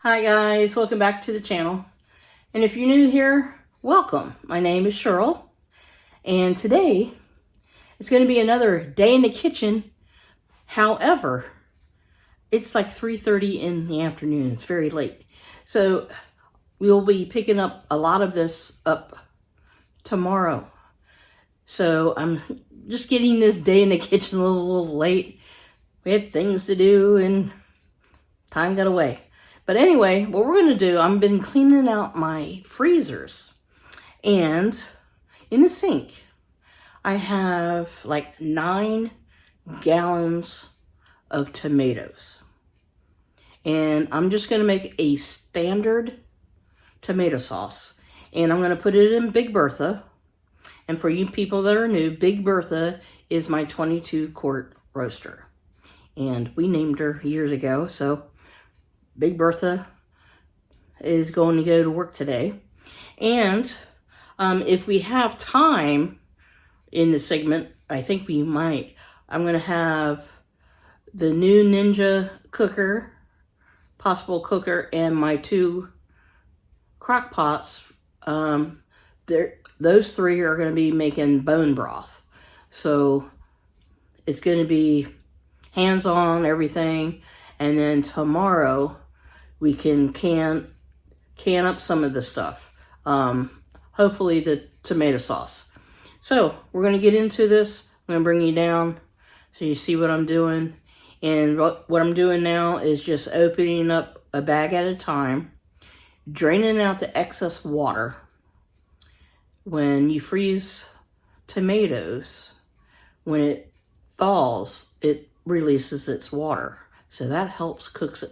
Hi guys, welcome back to the channel. And if you're new here, welcome. My name is Cheryl, and today it's going to be another day in the kitchen. However, it's like 3:30 in the afternoon. It's very late. So we'll be picking up a lot of this up tomorrow. So I'm just getting this day in the kitchen a little late. We had things to do and time got away. But anyway, what we're going to do, I've been cleaning out my freezers. And in the sink, I have like 9 gallons of tomatoes. And I'm just going to make a standard tomato sauce. And I'm going to put it in Big Bertha. And for you people that are new, Big Bertha is my 22-quart roaster. And we named her years ago, so Big Bertha is going to go to work today. And if we have time in the segment, I think we might, I'm going to have the new Ninja cooker, possible cooker, and my 2 crock pots. Those 3 are going to be making bone broth. So it's going to be hands-on, everything. And then tomorrow we can can up some of the stuff. Hopefully the tomato sauce. So we're going to get into this. I'm going to bring you down so you see what I'm doing. And what I'm doing now is just opening up a bag at a time, draining out the excess water. When you freeze tomatoes, when it thaws, it releases its water. So that helps cook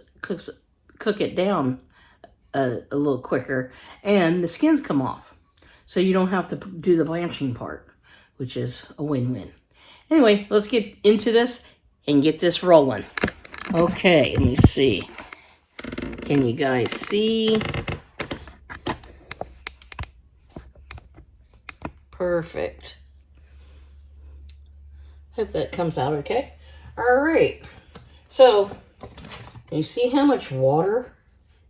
it down a little quicker, and the skins come off. So you don't have to do the blanching part, which is a win-win. Anyway, let's get into this and get this rolling. Okay, let me see. Can you guys see? Perfect. Hope that comes out okay. All right. So, you see how much water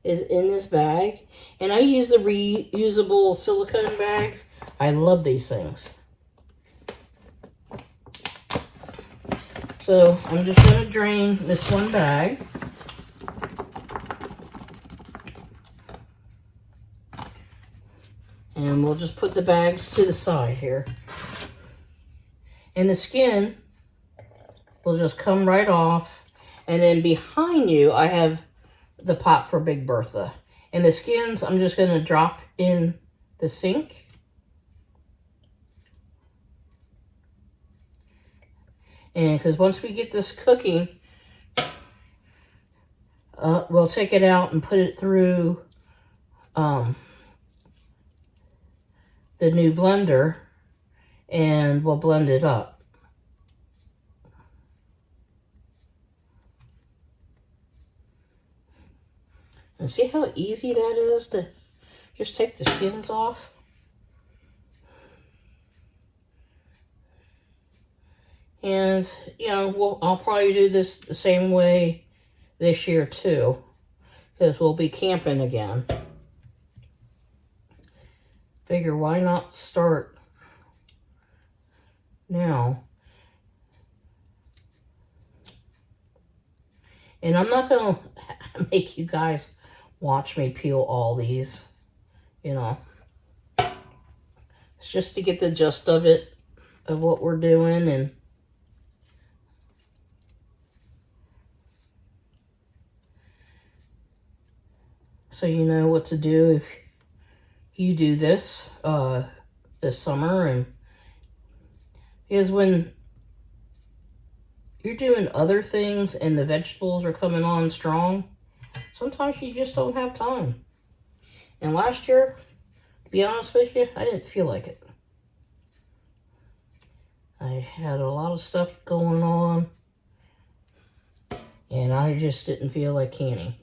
is in this bag? And I use the reusable silicone bags. I love these things. So, I'm just going to drain this one bag. And we'll just put the bags to the side here. And the skin will just come right off. And then behind you, I have the pot for Big Bertha. And the skins, I'm just going to drop in the sink. And because once we get this cooking, we'll take it out and put it through the new blender, and we'll blend it up. And see how easy that is to just take the skins off? And, you know, I'll probably do this the same way this year too, because we'll be camping again. Figure, why not start now? And I'm not going to make you guys watch me peel all these, you know. It's just to get the gist of it, of what we're doing, and so you know what to do if you do this this summer. And because when you're doing other things and the vegetables are coming on strong, sometimes you just don't have time. And last year, to be honest with you, I didn't feel like it. I had a lot of stuff going on, and I just didn't feel like canning.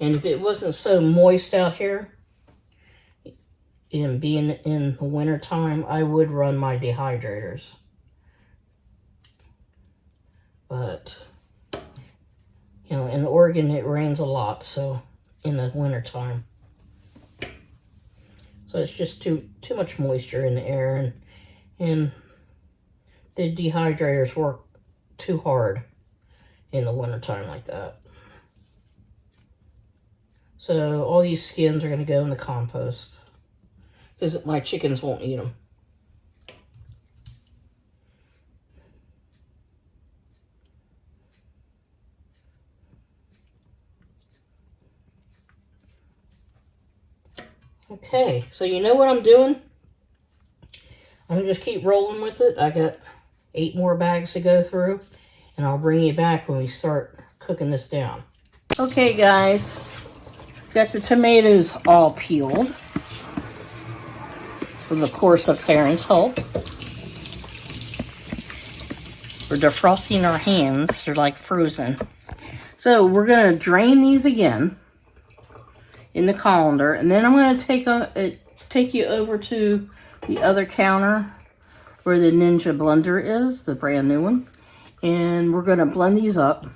And if it wasn't so moist out here, and being in the winter time, I would run my dehydrators. But, you know, in Oregon it rains a lot, so in the winter time. So it's just too much moisture in the air, and the dehydrators work too hard in the winter time like that. So all these skins are going to go in the compost because my chickens won't eat them. Okay, so you know what I'm doing? I'm going to just keep rolling with it. I got 8 more bags to go through, and I'll bring you back when we start cooking this down. Okay, guys, got the tomatoes all peeled with, of course, a parent's help. We're defrosting our hands. They're like frozen. So we're going to drain these again in the colander, and then I'm going to take you over to the other counter where the Ninja blender is, the brand new one, and we're going to blend these up.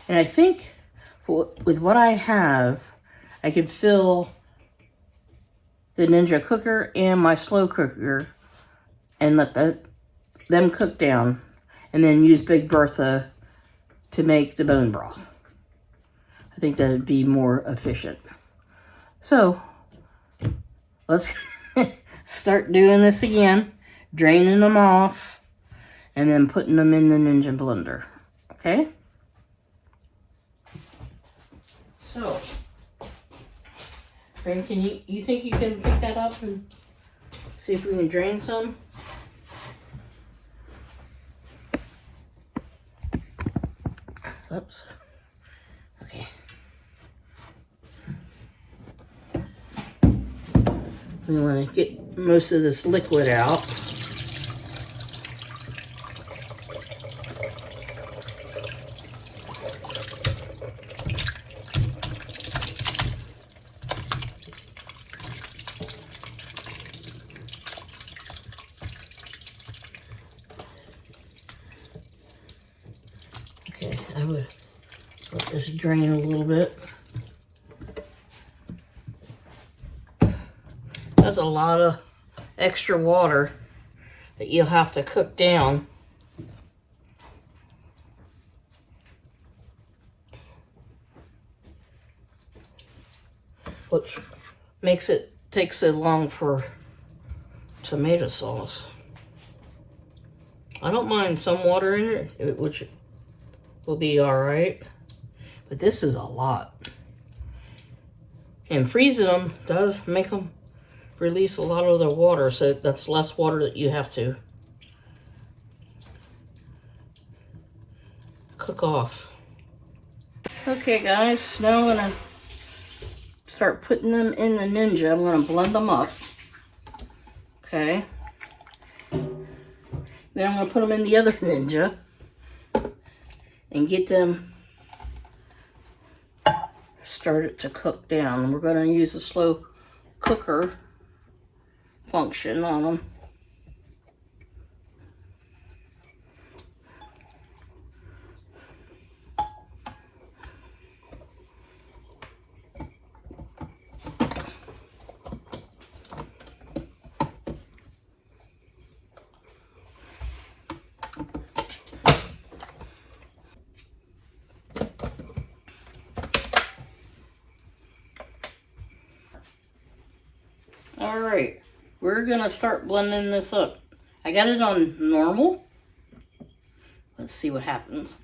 And I think with what I have, I could fill the Ninja cooker and my slow cooker and let them cook down, and then use Big Bertha to make the bone broth. I think that would be more efficient. So let's start doing this again, draining them off, and then putting them in the Ninja blender. Okay? So, Brandon, can you think you can pick that up and see if we can drain some? Oops. Okay. We want to get most of this liquid out. Okay, I would let this drain a little bit. That's a lot of extra water that you'll have to cook down. Which makes it take so long for tomato sauce. I don't mind some water in it, which will be alright. But this is a lot. And freezing them does make them release a lot of their water, so that's less water that you have to cook off. Okay, guys, now I'm gonna start putting them in the Ninja. I'm gonna blend them up. Okay. Then I'm gonna put them in the other Ninja and get them started to cook down. We're gonna use a slow cooker function on them. All right, we're gonna start blending this up. I got it on normal. Let's see what happens.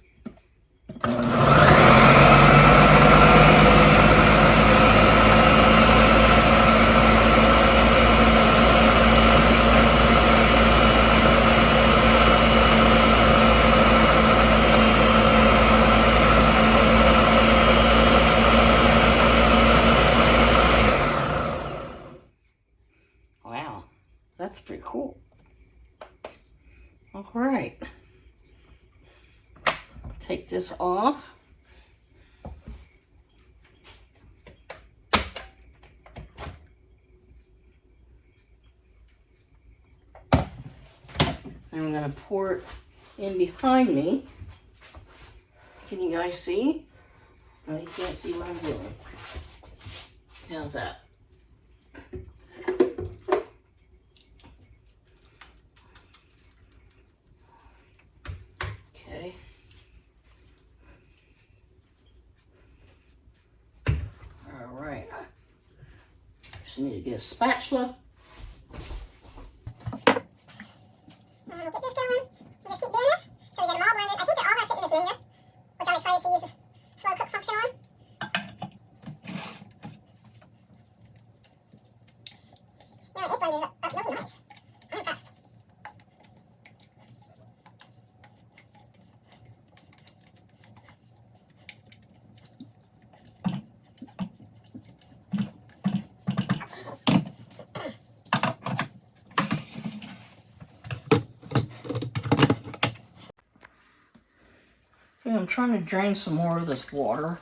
Wow, that's pretty cool. All right, take this off. And I'm going to pour it in behind me. Can you guys see? No, you can't see what I'm doing. How's that? Okay. All right. Just need to get a spatula. Get this going. We just keep doing this so we get them all blended. I think they're all going to fit in this blender, which I'm excited to use this slow cook function on. Yeah, it blended up really nice. I'm impressed. Okay, I'm trying to drain some more of this water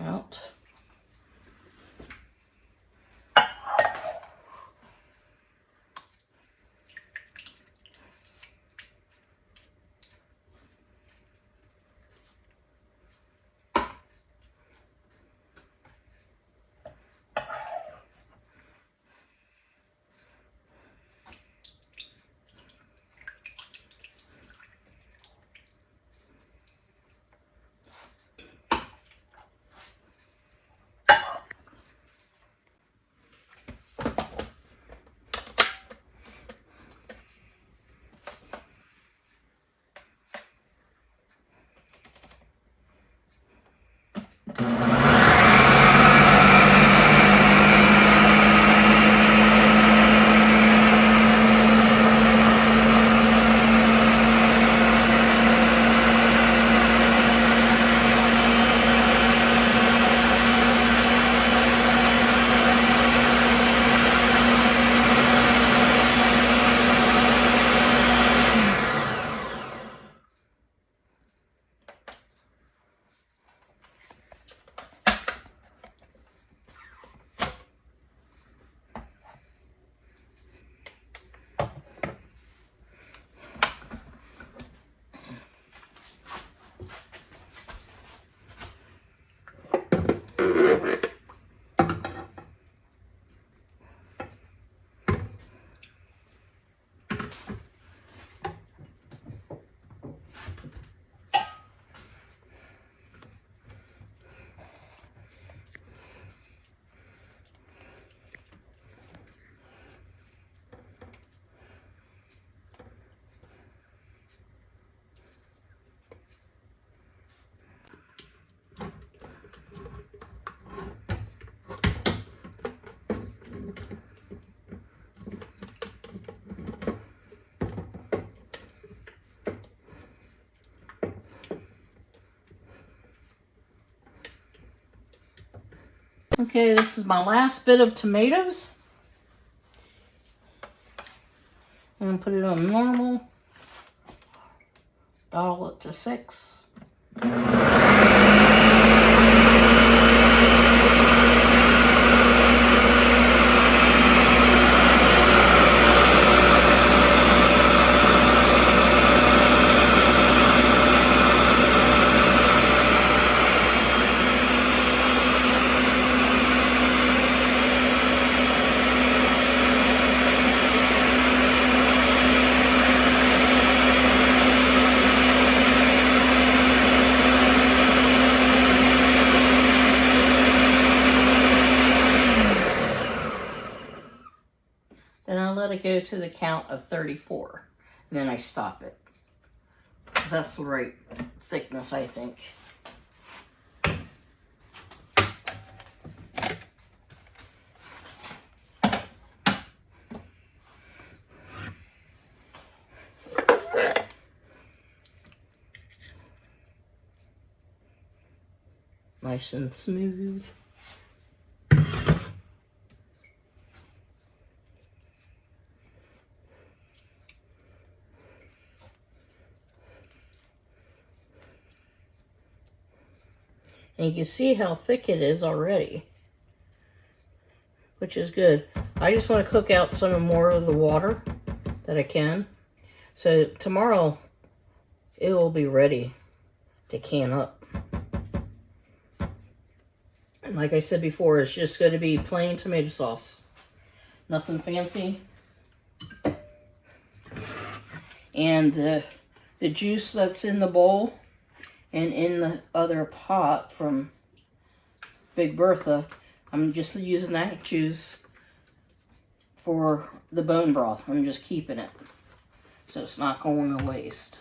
out. Okay, this is my last bit of tomatoes. I'm going to put it on normal. Dial it to 6. Then I let it go to the count of 34. And then I stop it. That's the right thickness, I think. Nice and smooth. And you can see how thick it is already. which is good. I just want to cook out some more of the water that I can. So tomorrow it will be ready to can up. And like I said before, it's just going to be plain tomato sauce. Nothing fancy. And the juice that's in the bowl and in the other pot from Big Bertha, I'm just using that juice for the bone broth. I'm just keeping it so it's not going to waste.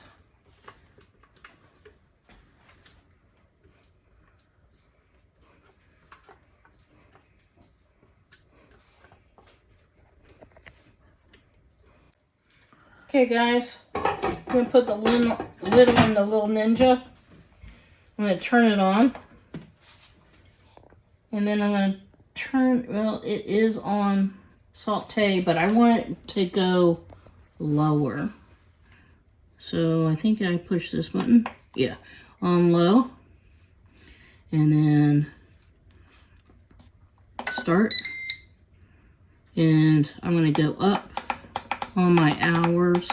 Okay guys, I'm going to put the lid on the little Ninja. I'm going to turn it on. And then I'm going to turn, well, it is on saute, but I want it to go lower. So I think I push this button. Yeah, on low. And then start. And I'm going to go up on my hours.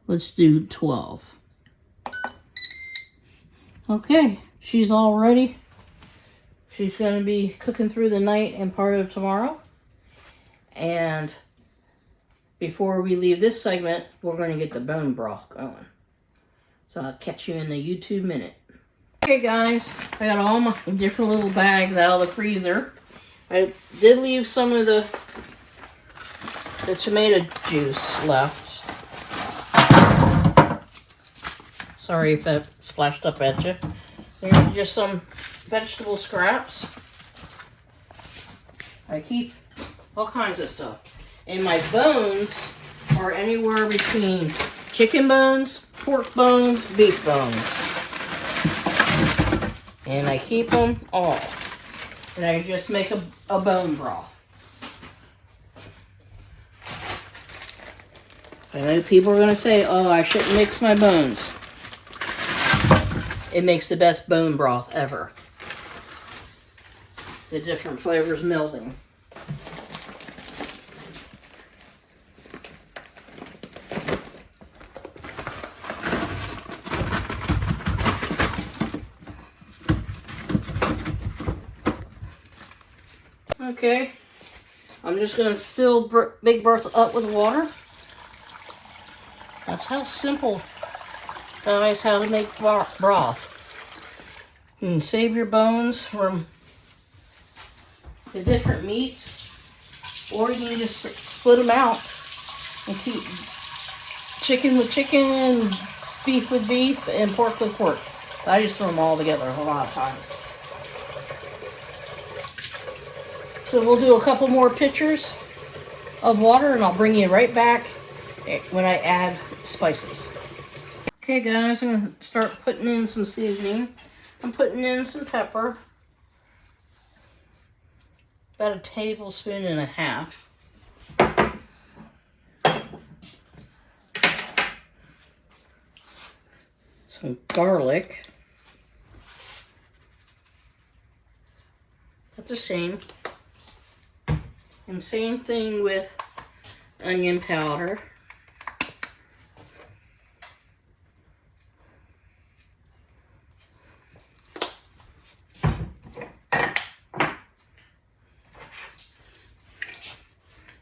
Let's do 12. Okay, she's all ready. She's going to be cooking through the night and part of tomorrow. And before we leave this segment, we're going to get the bone broth going. So I'll catch you in the YouTube minute. Okay guys, I got all my different little bags out of the freezer. I did leave some of the tomato juice left. Sorry if that splashed up at you. There's just some vegetable scraps. I keep all kinds of stuff. And my bones are anywhere between chicken bones, pork bones, beef bones. And I keep them all. And I just make a bone broth. I know people are going to say, oh, I shouldn't mix my bones. It makes the best bone broth ever. The different flavors melding. Okay, I'm just going to fill Big Bertha up with water. That's how simple, guys, how to make broth. You can save your bones from the different meats, or you can just split them out and keep chicken with chicken and beef with beef and pork with pork. I just throw them all together a lot of times. So we'll do a couple more pitchers of water and I'll bring you right back when I add spices. Okay guys, I'm going to start putting in some seasoning. I'm putting in some pepper. About a tablespoon and a half. Some garlic. About the same. And same thing with onion powder.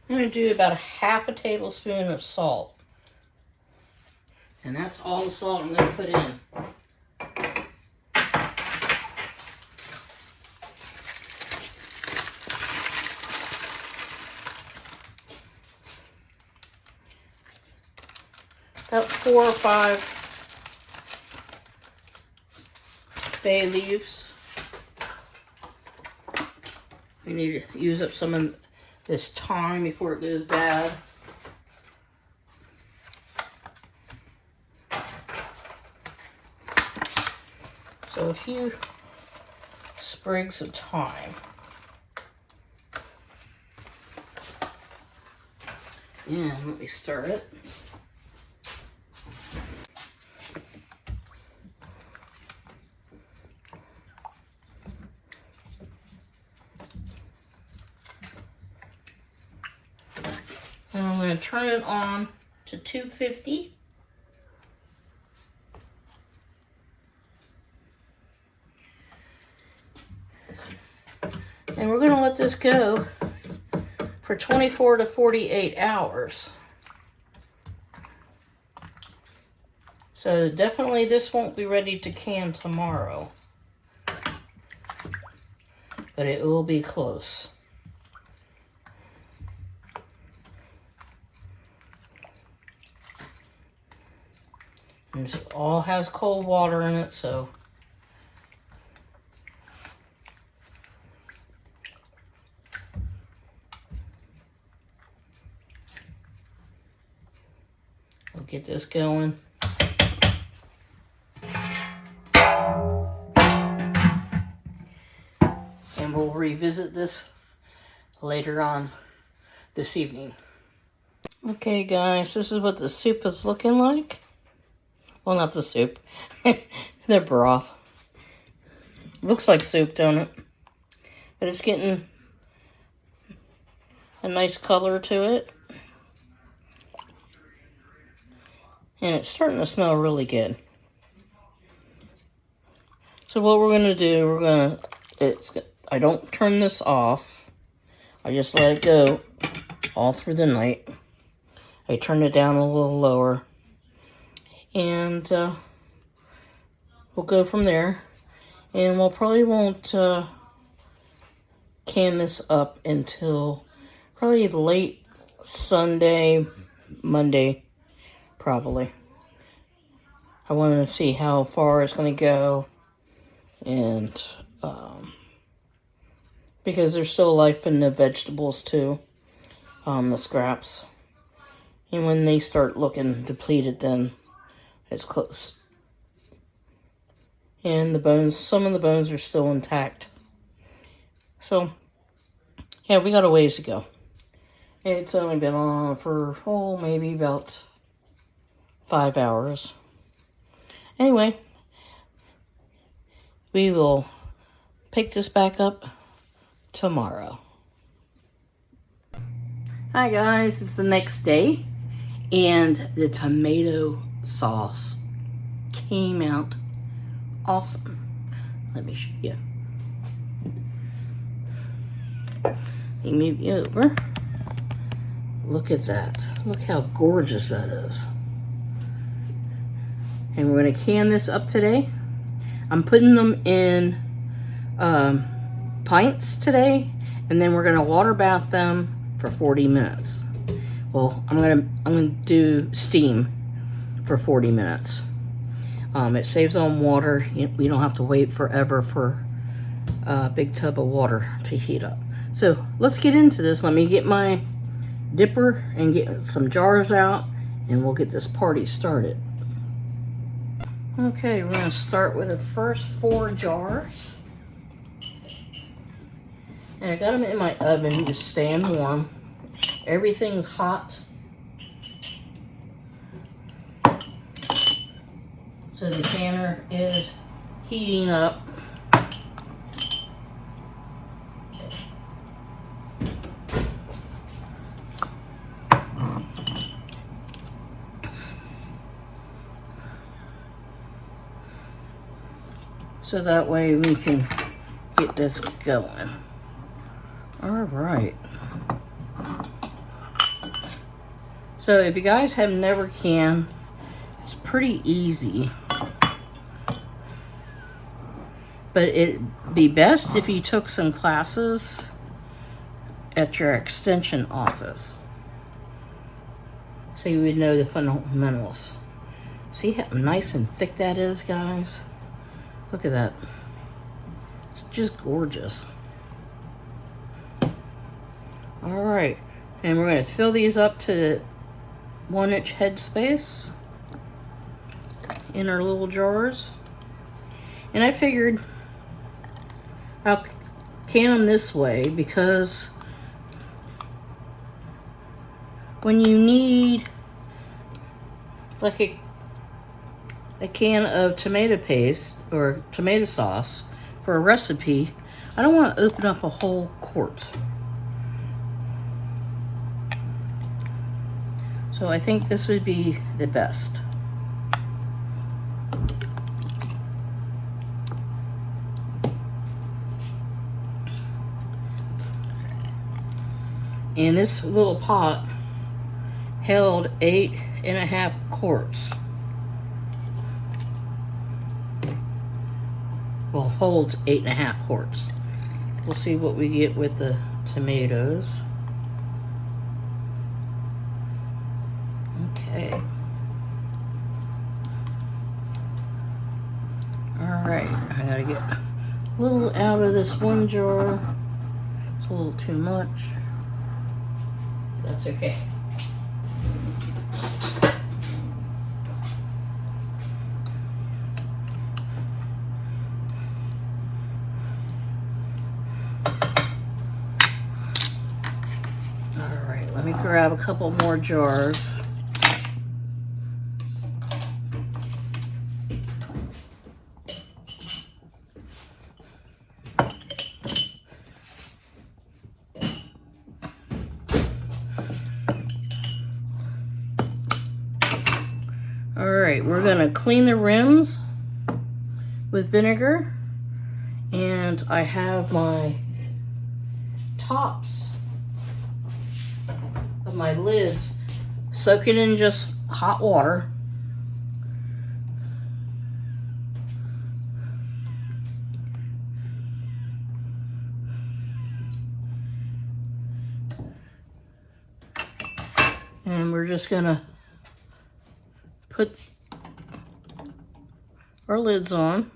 I'm going to do about a half a tablespoon of salt. And that's all the salt I'm going to put in. About 4 or 5 bay leaves. We need to use up some of this thyme before it goes bad. So a few sprigs of thyme. And let me stir it. going to turn it on to 250. And we're going to let this go for 24 to 48 hours. So definitely this won't be ready to can tomorrow, but it will be close. And this all has cold water in it, so we'll get this going. And we'll revisit this later on this evening. Okay guys, this is what the soup is looking like. Well, not the soup. The broth. Looks like soup, don't it? But it's getting a nice color to it. And it's starting to smell really good. So what we're going to do, I don't turn this off. I just let it go all through the night. I turn it down a little lower. And we'll go from there. And we'll probably won't can this up until probably late Sunday, Monday, probably. I wanted to see how far it's going to go. And because there's still life in the vegetables too, the scraps. And when they start looking depleted, then it's close. And the bones, some of the bones are still intact. So, yeah, we got a ways to go. It's only been on for, maybe about 5 hours. Anyway, we will pick this back up tomorrow. Hi guys, it's the next day, and the tomato sauce came out awesome. Let me show you. Let me move you over. Look at that. Look how gorgeous that is. And we're going to can this up today. I'm putting them in pints today, and then we're going to water bath them for 40 minutes. Well, I'm gonna do steam for 40 minutes. It saves on water. We don't have to wait forever for a big tub of water to heat up. So let's get into this. Let me get my dipper and get some jars out, and we'll get this party started. Okay, we're gonna start with the first 4 jars. And I got them in my oven, just staying warm. Everything's hot. So the canner is heating up. So that way we can get this going. All right. So if you guys have never canned, it's pretty easy. But it'd be best if you took some classes at your extension office, so you would know the fundamentals. See how nice and thick that is, guys? Look at that. It's just gorgeous. All right, and we're going to fill these up to 1-inch head space in our little jars. And I figured I'll can them this way because when you need like a can of tomato paste or tomato sauce for a recipe, I don't want to open up a whole quart. So I think this would be the best. And this little pot held 8.5 quarts. Well, holds 8.5 quarts. We'll see what we get with the tomatoes. Okay. Alright, I gotta get a little out of this one jar. It's a little too much. That's okay. Alright, let me grab a couple more jars. Alright, we're going to clean the rims with vinegar, and I have my tops of my lids soaking in just hot water. And we're just going to put our lids on.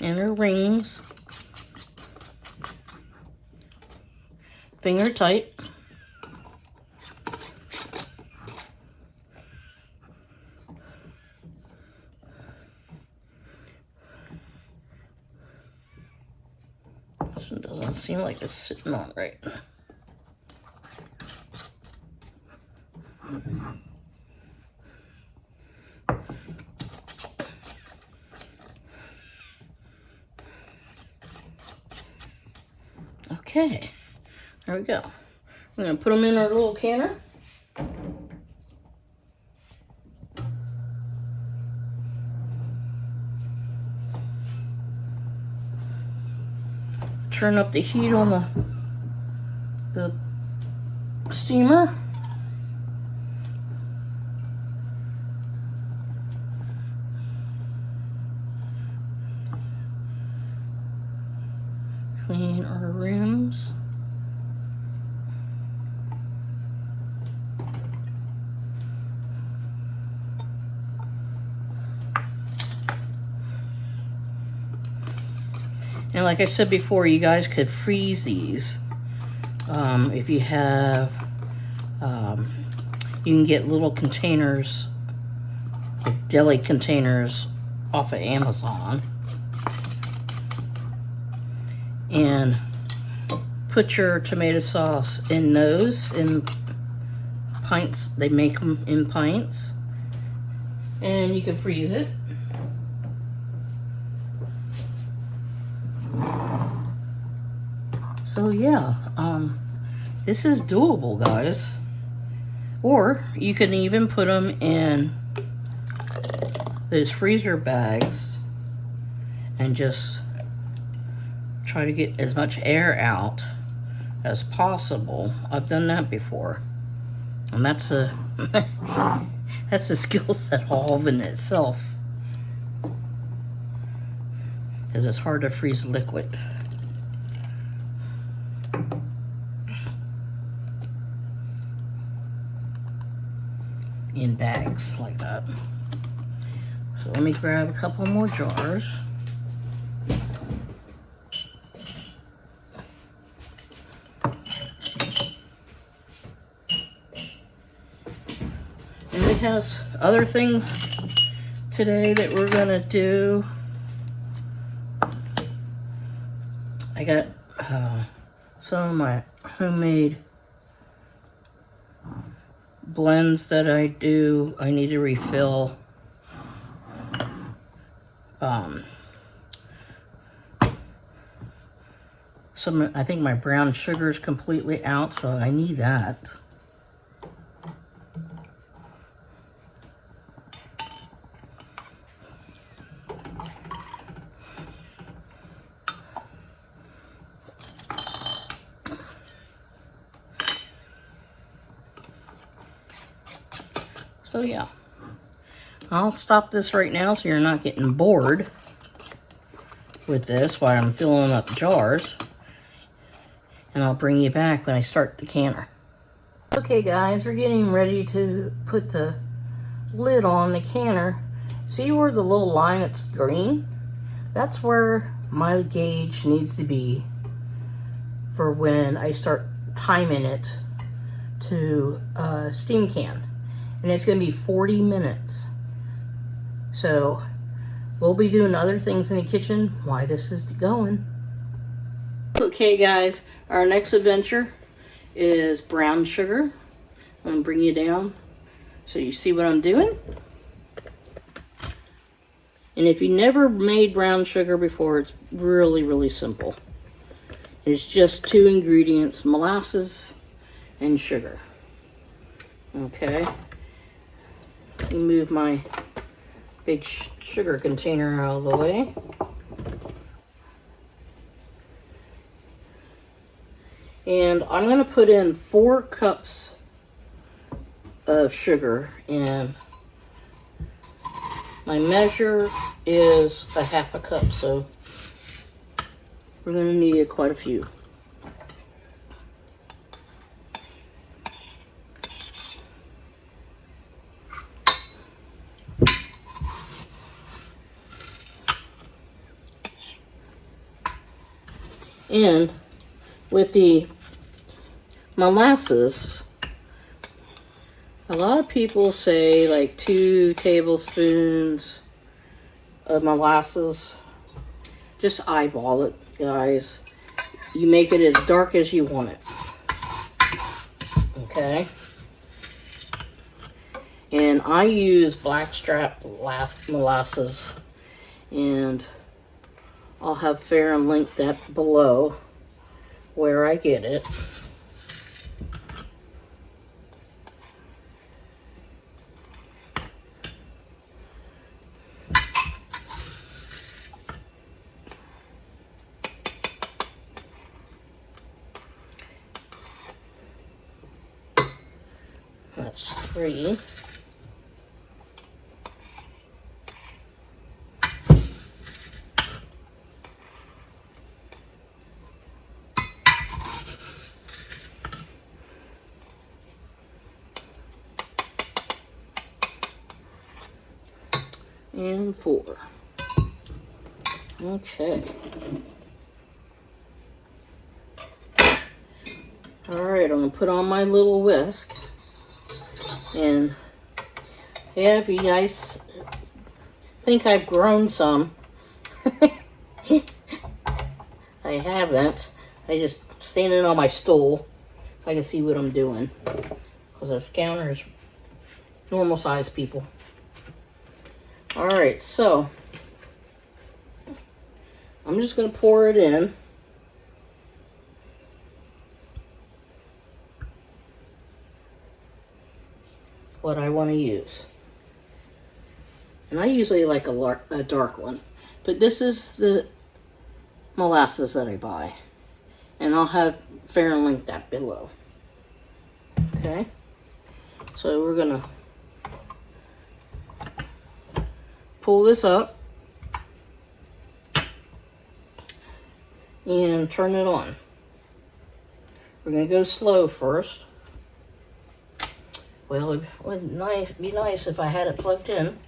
And our rings. Finger tight. This one doesn't seem like it's sitting on right. Okay, there we go. We're gonna put them in our little canner. Turn up the heat on the steamer. Clean our rims. And like I said before, you guys could freeze these. If you have, you can get little containers, like deli containers off of Amazon. And put your tomato sauce in those, in pints. They make them in pints. And you can freeze it. So yeah, this is doable, guys. Or you can even put them in those freezer bags and just try to get as much air out as possible. I've done that before, and that's a that's a skill set all in itself, because it's hard to freeze liquid. In bags like that. So let me grab a couple more jars. And we have other things today that we're gonna do. I got some of my homemade blends that I do. I need to refill I think my brown sugar is completely out, so I need that. So yeah, I'll stop this right now so you're not getting bored with this while I'm filling up jars. And I'll bring you back when I start the canner. Okay guys, we're getting ready to put the lid on the canner. See where the little line that's green? That's where my gauge needs to be for when I start timing it to steam can. And it's going to be 40 minutes. So we'll be doing other things in the kitchen while this is going. Okay guys, our next adventure is brown sugar. I'm going to bring you down so you see what I'm doing. And if you never made brown sugar before, it's really, really simple. It's just 2 ingredients, molasses and sugar. Okay. Let me move my big sugar container out of the way. And I'm going to put in 4 cups of sugar, and my measure is a half a cup, so we're going to need quite a few. And with the molasses, a lot of people say like 2 tablespoons of molasses. Just eyeball it, guys. You make it as dark as you want it. Okay? And I use blackstrap molasses, and I'll have fair and link that below where I get it. That's 3. And 4. Okay. Alright, I'm going to put on my little whisk. And yeah, if you guys think I've grown some, I haven't. I just standing on my stool so I can see what I'm doing. Because this counter is normal size people. Alright, so I'm just going to pour it in. What I want to use. And I usually like a dark one. But this is the molasses that I buy. And I'll have fair and link that below. Okay? So we're going to pull this up and turn it on. We're going to go slow first. Well, it would be nice if I had it plugged in.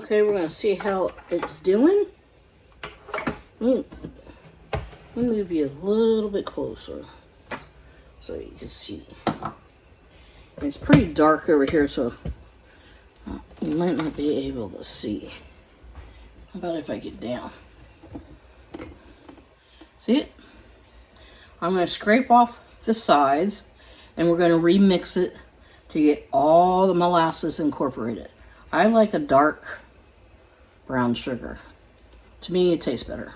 Okay, we're going to see how it's doing. Let me move you a little bit closer so you can see. It's pretty dark over here, so you might not be able to see. How about if I get down? See it? I'm going to scrape off the sides, and we're going to remix it to get all the molasses incorporated. I like a dark brown sugar. To me, it tastes better.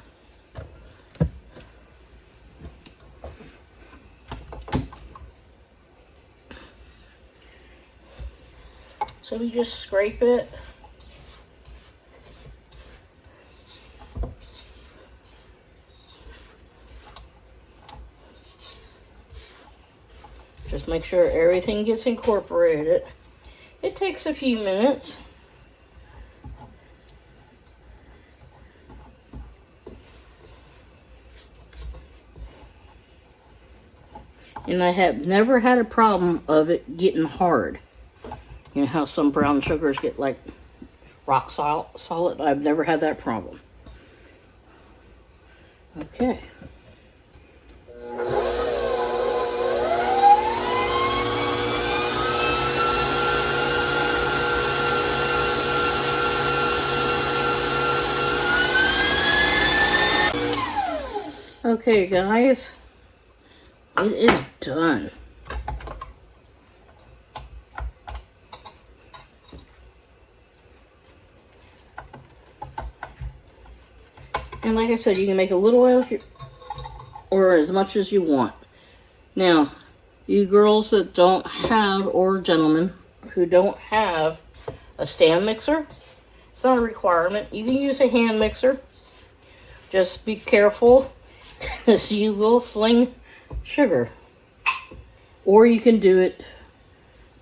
So we just scrape it. Just make sure everything gets incorporated. It takes a few minutes. And I have never had a problem of it getting hard. You know how some brown sugars get like rock solid? I've never had that problem. Okay. Okay, guys, it is done. And like I said, you can make a little or as much as you want. Now, you girls that don't have, or gentlemen who don't have a stand mixer, it's not a requirement. You can use a hand mixer. Just be careful, because you will sling sugar. Or you can do it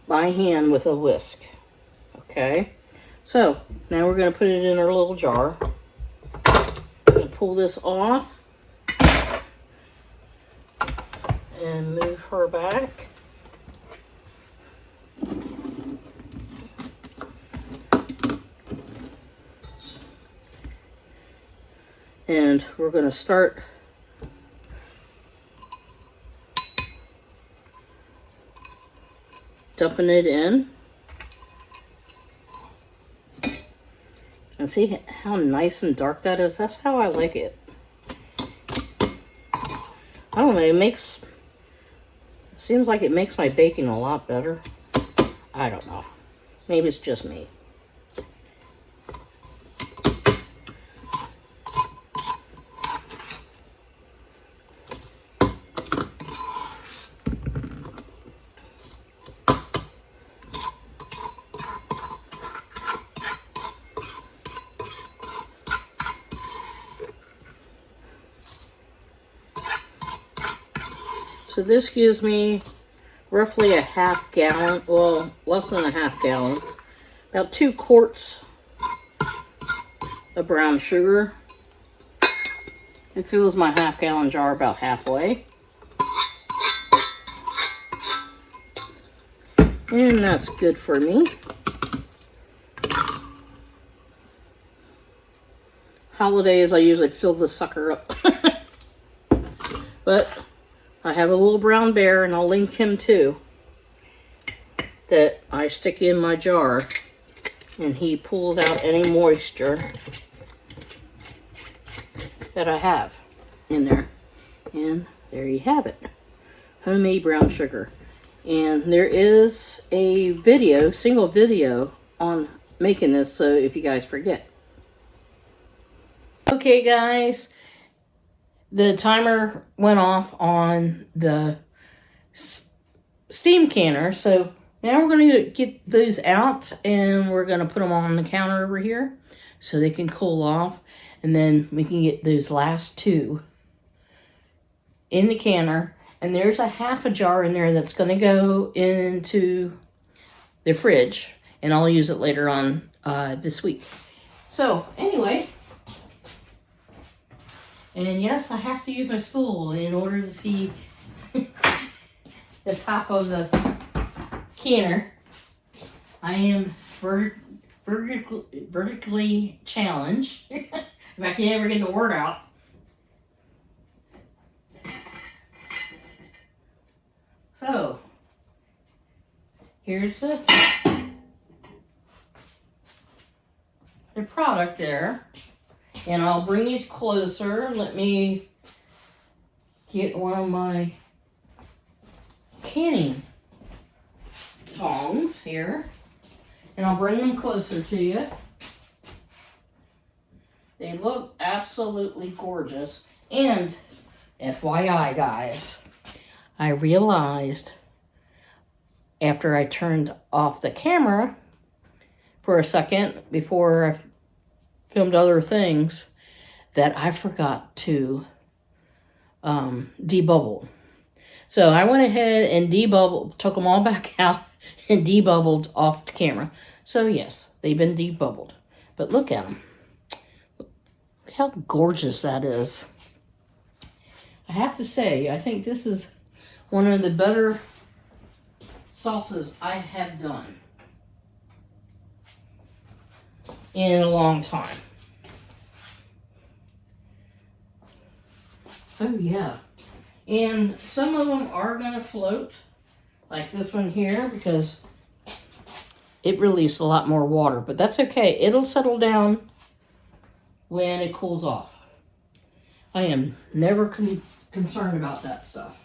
by hand with a whisk. Okay? So, now we're going to put it in our little jar. Pull this off and move her back. And we're going to start dumping it in. And see how nice and dark that is? That's how I like it. I don't know, it seems like it makes my baking a lot better. I don't know. Maybe it's just me. So this gives me roughly a half gallon, well, less than a half gallon, about 2 quarts of brown sugar. It fills my half gallon jar about halfway. And that's good for me. Holidays, I usually fill the sucker up. But I have a little brown bear, and I'll link him too, that I stick in my jar, and he pulls out any moisture that I have in there. And there you have it. Homemade brown sugar. And there is a video, single video, on making this, so if you guys forget. Okay, guys. The timer went off on the steam canner, so now we're going to get those out, and we're going to put them on the counter over here so they can cool off, and then we can get those last 2 in the canner. And there's a half a jar in there that's going to go into the fridge, and I'll use it later on this week. So anyway, and yes, I have to use my stool in order to see the top of the canner. I am vertically challenged. If I can ever get the word out. So, here's the product there. And I'll bring you closer. Let me get one of my canning tongs here. And I'll bring them closer to you. They look absolutely gorgeous. And FYI, guys, I realized after I turned off the camera for a second before I filmed other things that I forgot to debubble. So I went ahead and took them all back out and debubbled off the camera. So yes, they've been debubbled. But look at them. Look how gorgeous that is. I have to say, I think this is one of the better salsas I have done in a long time. So yeah. And some of them are going to float, like this one here, because it released a lot more water. But that's okay. It'll settle down when it cools off. I am never concerned about that stuff.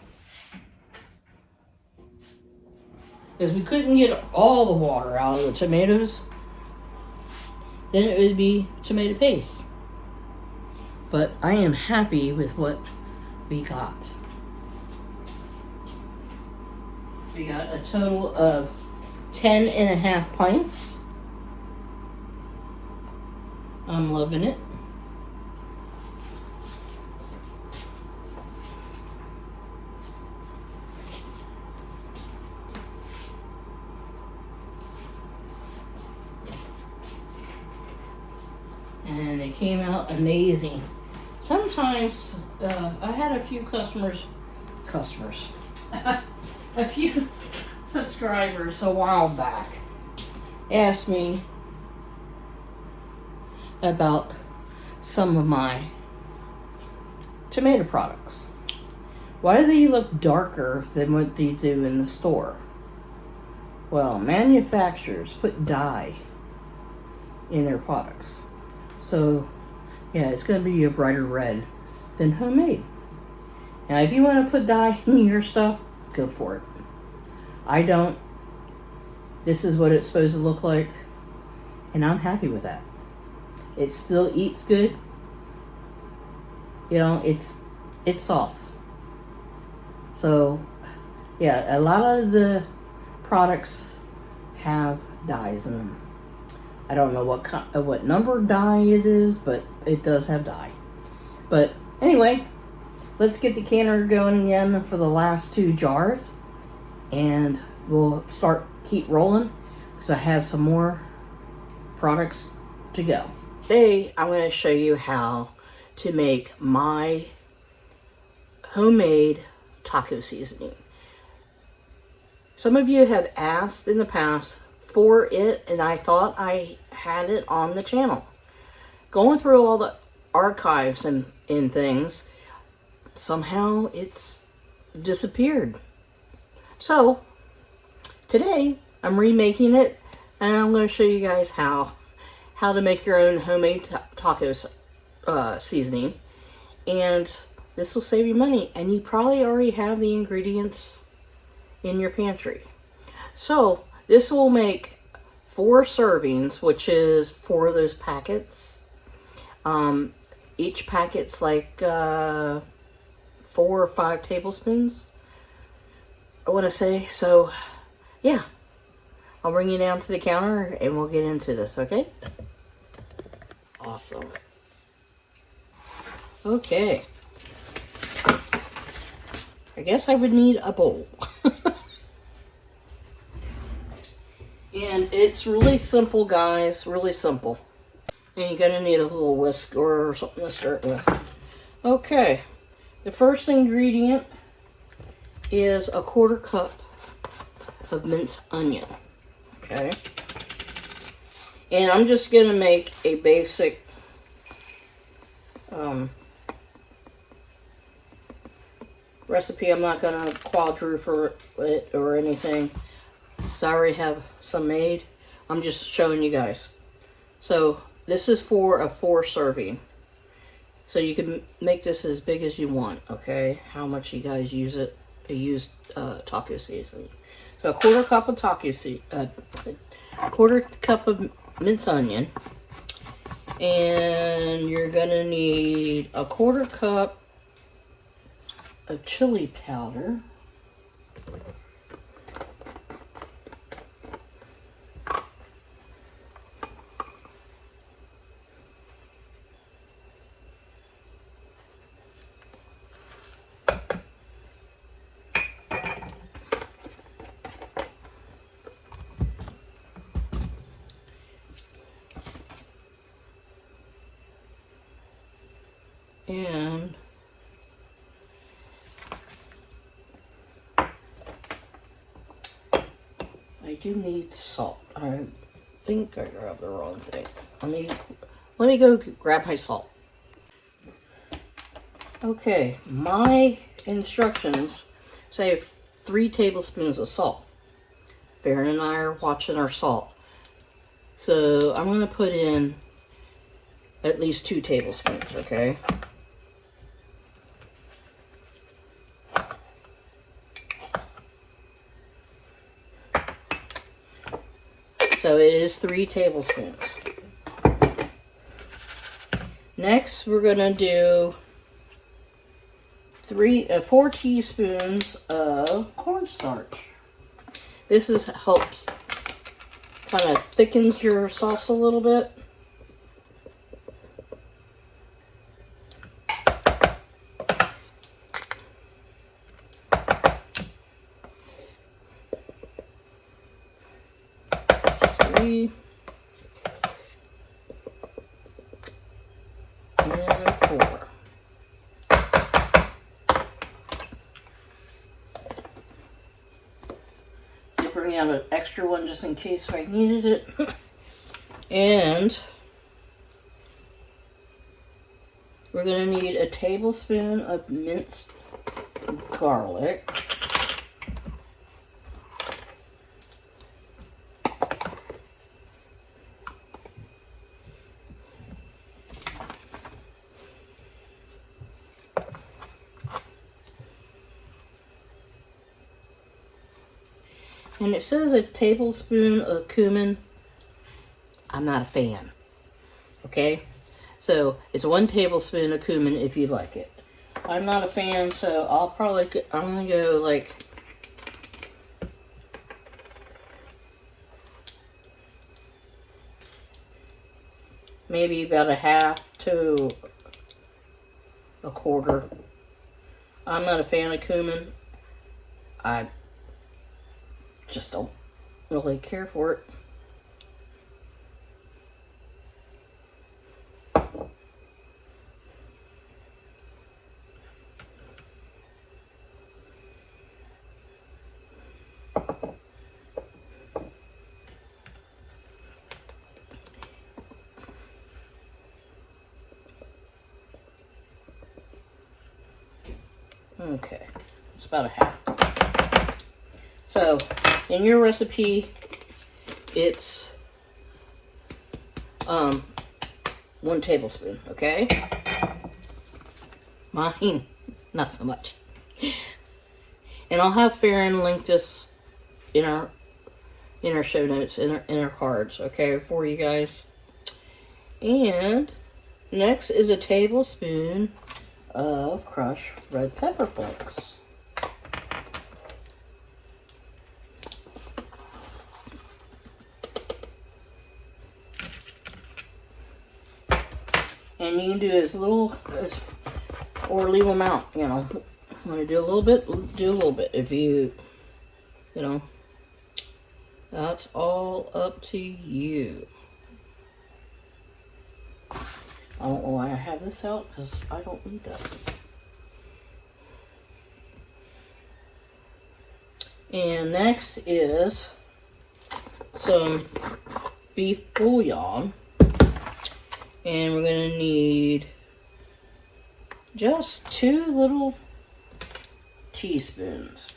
Because we couldn't get all the water out of the tomatoes, then it would be tomato paste. But I am happy with what we got. We got a total of 10.5 pints. I'm loving it. And they came out amazing. Sometimes, I had a few a few subscribers a while back asked me about some of my tomato products. Why do they look darker than what they do in the store? Well, manufacturers put dye in their products. So, yeah, it's going to be a brighter red than homemade. Now, if you want to put dye in your stuff, go for it. I don't. This is what it's supposed to look like, and I'm happy with that. It still eats good. You know, it's sauce. So, yeah, a lot of the products have dyes in them. I don't know what number dye it is, but it does have dye. But anyway, let's get the canner going again for the last 2 jars, and we'll keep rolling because I have some more products to go. Today, I'm going to show you how to make my homemade taco seasoning. Some of you have asked in the past for it, and I thought I had it on the channel. Going through all the archives and things, somehow it's disappeared. So today I'm remaking it, and I'm going to show you guys how to make your own homemade tacos seasoning. And this will save you money, and you probably already have the ingredients in your pantry. So this will make 4 servings, which is 4 of those packets. Each packet's like 4 or 5 tablespoons, I want to say. So, yeah. I'll bring you down to the counter and we'll get into this, okay? Awesome. Okay. I guess I would need a bowl. And it's really simple, guys. Really simple. And you're going to need a little whisk or something to start with. Okay. The first ingredient is a 1/4 cup of minced onion. Okay. And I'm just going to make a basic recipe. I'm not going to quadruple it or anything, because I already have some made. I'm just showing you guys. So this is for a 4 serving. So you can make this as big as you want, okay? How much you guys use it. I use taco seasoning. So a quarter cup of a quarter cup of minced onion. And you're gonna need a quarter cup of chili powder. And I do need salt. I think I grabbed the wrong thing. Let me go grab my salt. Okay, my instructions say 3 tablespoons of salt. Baron and I are watching our salt. So I'm going to put in at least 2 tablespoons, okay? So it is 3 tablespoons. Next, we're going to do 4 teaspoons of cornstarch. This helps kind of thickens your sauce a little bit. And 4. So bring out an extra one just in case if I needed it. And we're going to need a tablespoon of minced garlic. And it says a tablespoon of cumin. I'm not a fan. Okay? So it's 1 tablespoon of cumin if you like it. I'm not a fan, so I'm going to go like maybe about a half to a quarter. I'm not a fan of cumin. I just don't really care for it. Okay, it's about a half. So, in your recipe, it's 1 tablespoon, okay? Mine, not so much. And I'll have Farron link this in our show notes, in our cards, okay, for you guys. And next is a tablespoon of crushed red pepper flakes. And you can do as little as, or leave them out, you know. Want to do a little bit, do a little bit. If you know, that's all up to you. I don't know why I have this out, because I don't need that. And next is some beef bouillon. And we're going to need just 2 little teaspoons.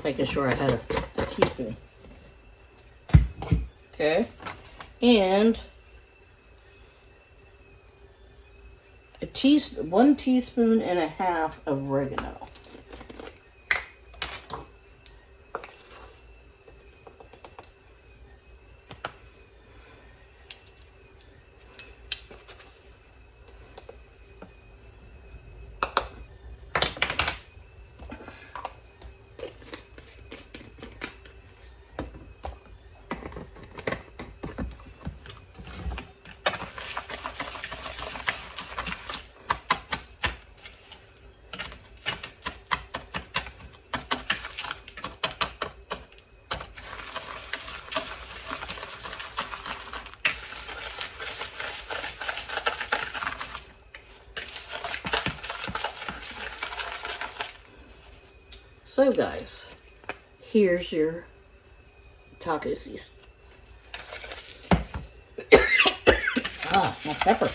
Making sure I had a teaspoon. Okay. And 1.5 teaspoons of oregano. So guys, here's your taco seasoning. My pepper.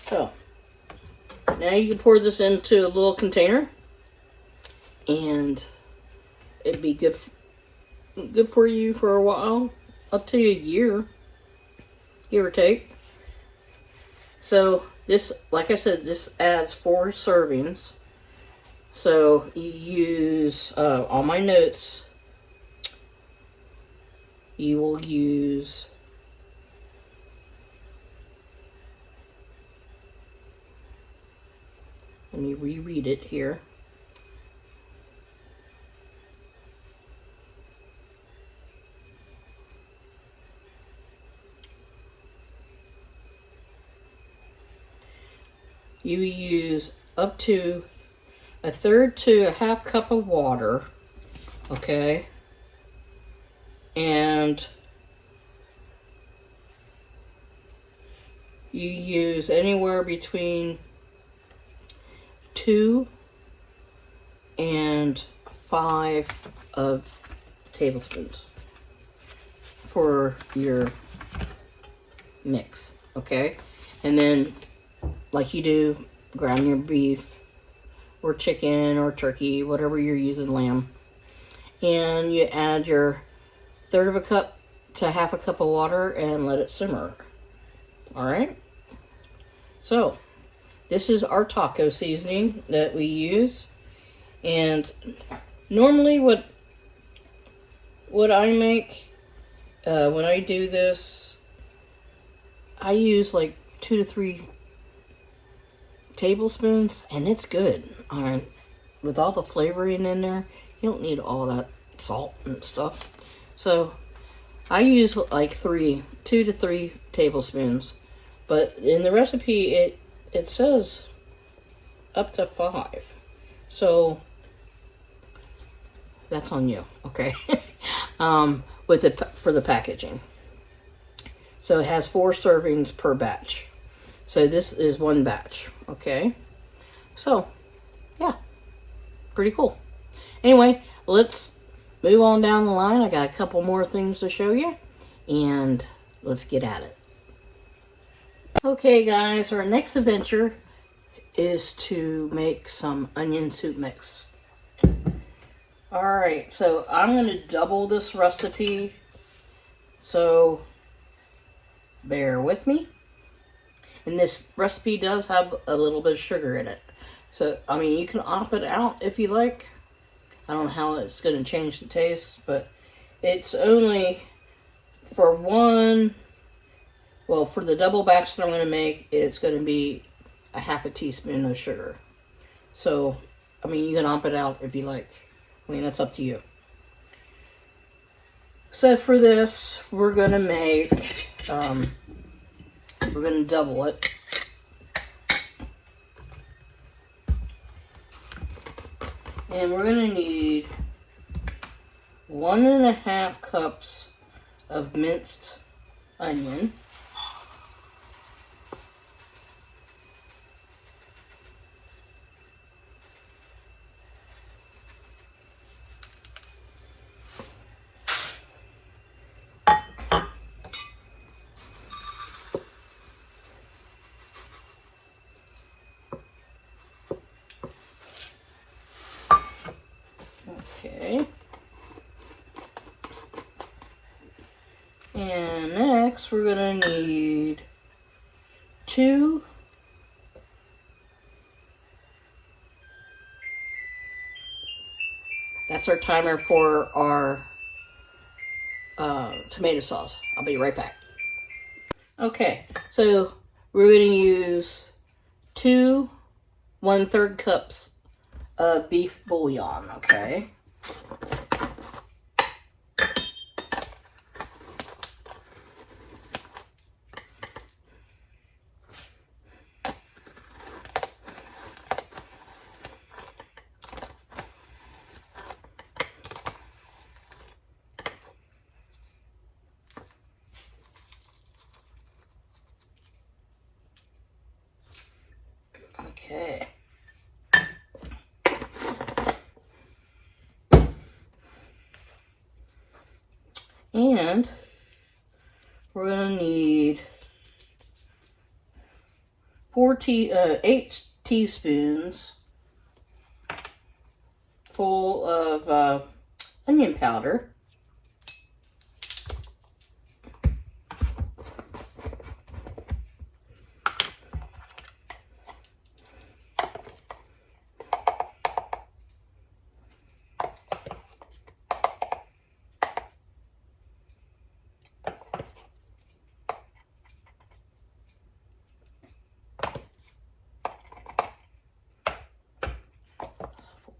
So, now you can pour this into a little container. And it'd be good for you for a while, up to a year, give or take. So this, like I said, this adds 4 servings. So you use, on my notes, you will use let me reread it here. You use up to 1/3 to 1/2 cup of water, okay? And you use anywhere between 2 and 5 of tablespoons for your mix, okay? And then, like you do, ground your beef or chicken or turkey, whatever you're using, lamb. And you add your 1/3 of a cup to 1/2 cup of water and let it simmer. All right? So, this is our taco seasoning that we use. And normally what I make when I do this, I use like 2 to 3 tablespoons, and it's good. With all the flavoring in there, you don't need all that salt and stuff. So I use like 2 to 3 tablespoons, but in the recipe it says up to 5. So that's on you, okay? For the packaging. So it has 4 servings per batch. So this is 1 batch, okay? So, yeah, pretty cool. Anyway, let's move on down the line. I got a couple more things to show you, and let's get at it. Okay, guys, our next adventure is to make some onion soup mix. Alright, so I'm going to double this recipe, so bear with me. And this recipe does have a little bit of sugar in it. So, I mean, you can opt it out if you like. I don't know how it's going to change the taste, but it's only for for the double batch that I'm going to make, it's going to be a 1/2 teaspoon of sugar. So, I mean, you can opt it out if you like. I mean, that's up to you. So for this, we're gonna make, we're gonna double it. And we're gonna need 1.5 cups of minced onion. Okay. And next we're gonna need 2 that's our timer for our tomato sauce. I'll be right back. Okay, so we're gonna use 2 1/3 cups of beef bouillon, okay? Okay. And we're gonna need 8 teaspoons full of onion powder.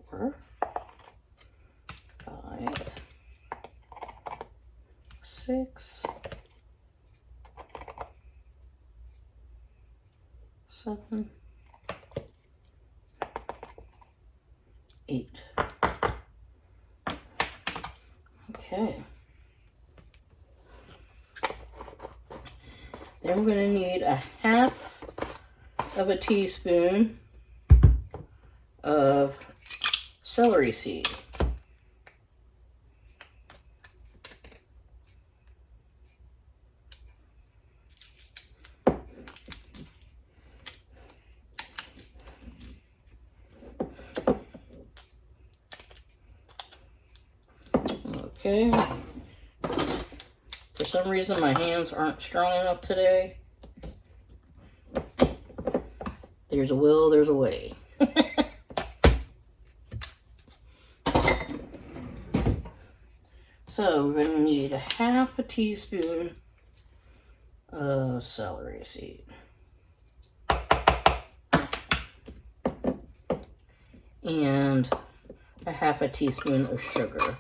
Four, 5, 6, 7, 8. Okay. Then we're going to need 1/2 of a teaspoon of celery seed. Okay. For some reason my hands aren't strong enough today. There's a will, there's a way. So we're going to need 1/2 teaspoon of celery seed. And 1/2 teaspoon of sugar.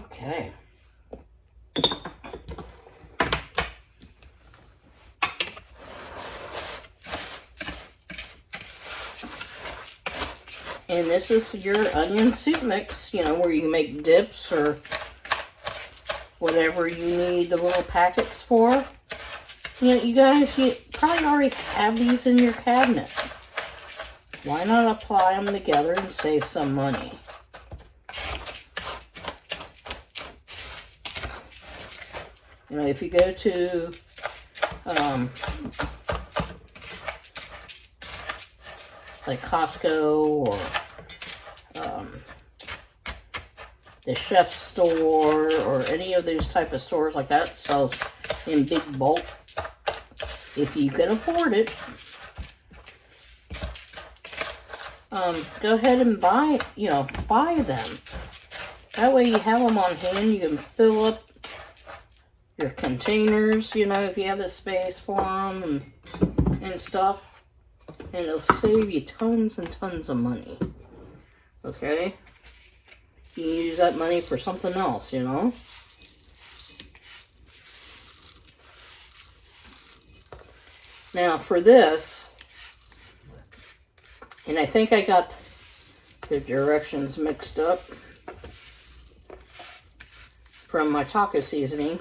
Okay. And this is your onion soup mix, you know, where you can make dips or whatever you need the little packets for. You know, you guys, you probably already have these in your cabinet. Why not apply them together and save some money? You know, if you go to like Costco or the Chef's store or any of those type of stores like that sells in big bulk, if you can afford it, go ahead and buy them. That way you have them on hand, you can fill up your containers, you know, if you have the space for them and stuff. And it'll save you tons and tons of money. Okay? You can use that money for something else, you know? Now for this, and I think I got the directions mixed up from my taco seasoning.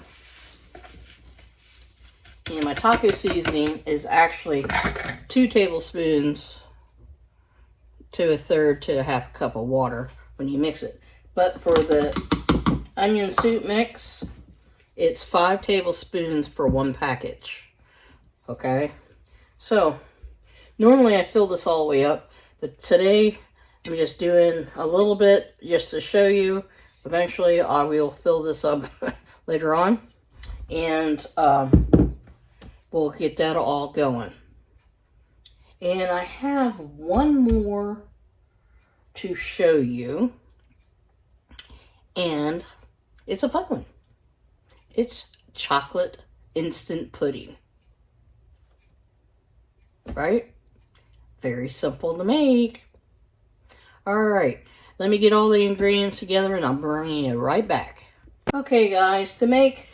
And my taco seasoning is actually 2 tablespoons to 1/3 to 1/2 cup of water when you mix it. But for the onion soup mix, it's 5 tablespoons for 1 package. Okay? So, normally I fill this all the way up, but today I'm just doing a little bit just to show you. Eventually I will fill this up later on, and we'll get that all going. And I have one more to show you, and it's a fun one. It's chocolate instant pudding. Right? Very simple to make. Alright, let me get all the ingredients together and I'll bring you right back. Okay guys, to make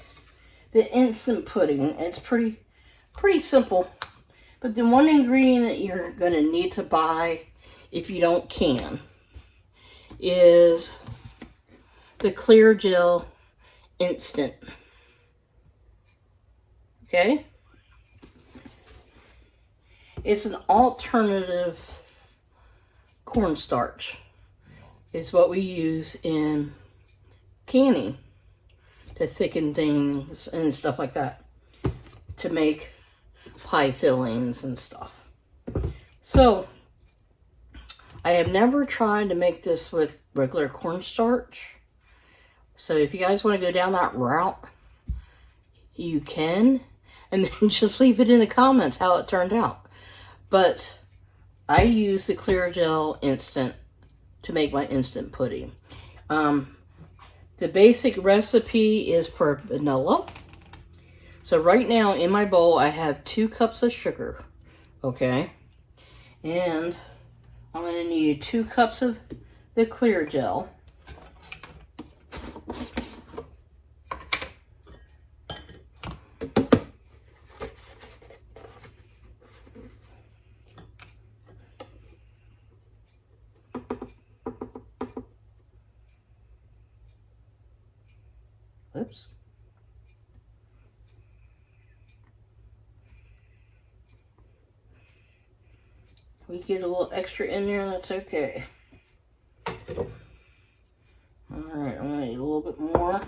the instant pudding, it's pretty simple. But the one ingredient that you're going to need to buy, if you don't can, is the clear gel instant. Okay? It's an alternative cornstarch. It's what we use in canning to thicken things and stuff like that, to make pie fillings and stuff. So, I have never tried to make this with regular cornstarch. So if you guys want to go down that route, you can. And then just leave it in the comments how it turned out. But I use the clear gel instant to make my instant pudding. The basic recipe is for vanilla. So right now in my bowl I have 2 cups of sugar. Okay? And I'm going to need 2 cups of the clear gel. Oops. We get a little extra in there, that's okay. Alright, I'm going to need a little bit more.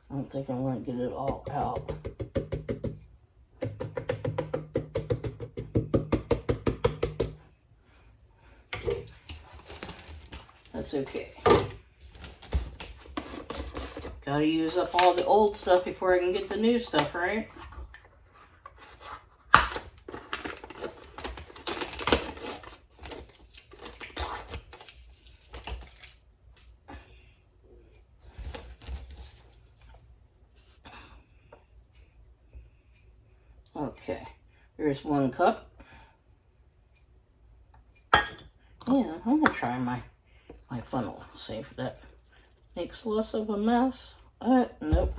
I don't think I'm going to get it all out. That's okay. Gotta use up all the old stuff before I can get the new stuff, right? Okay, there's 1 cup. Yeah, I'm gonna try my funnel, see if that makes less of a mess. Nope.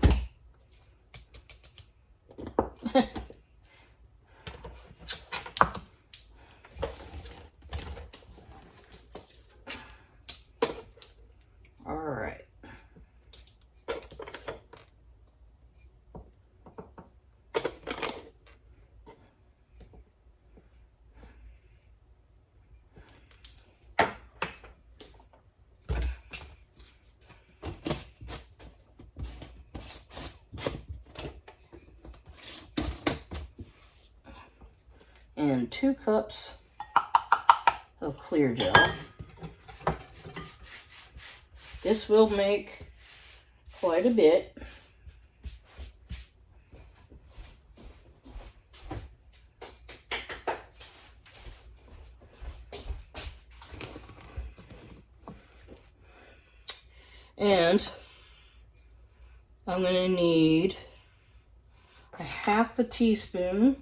All right. And 2 cups of clear gel. This will make quite a bit. And I'm going to need a half a teaspoon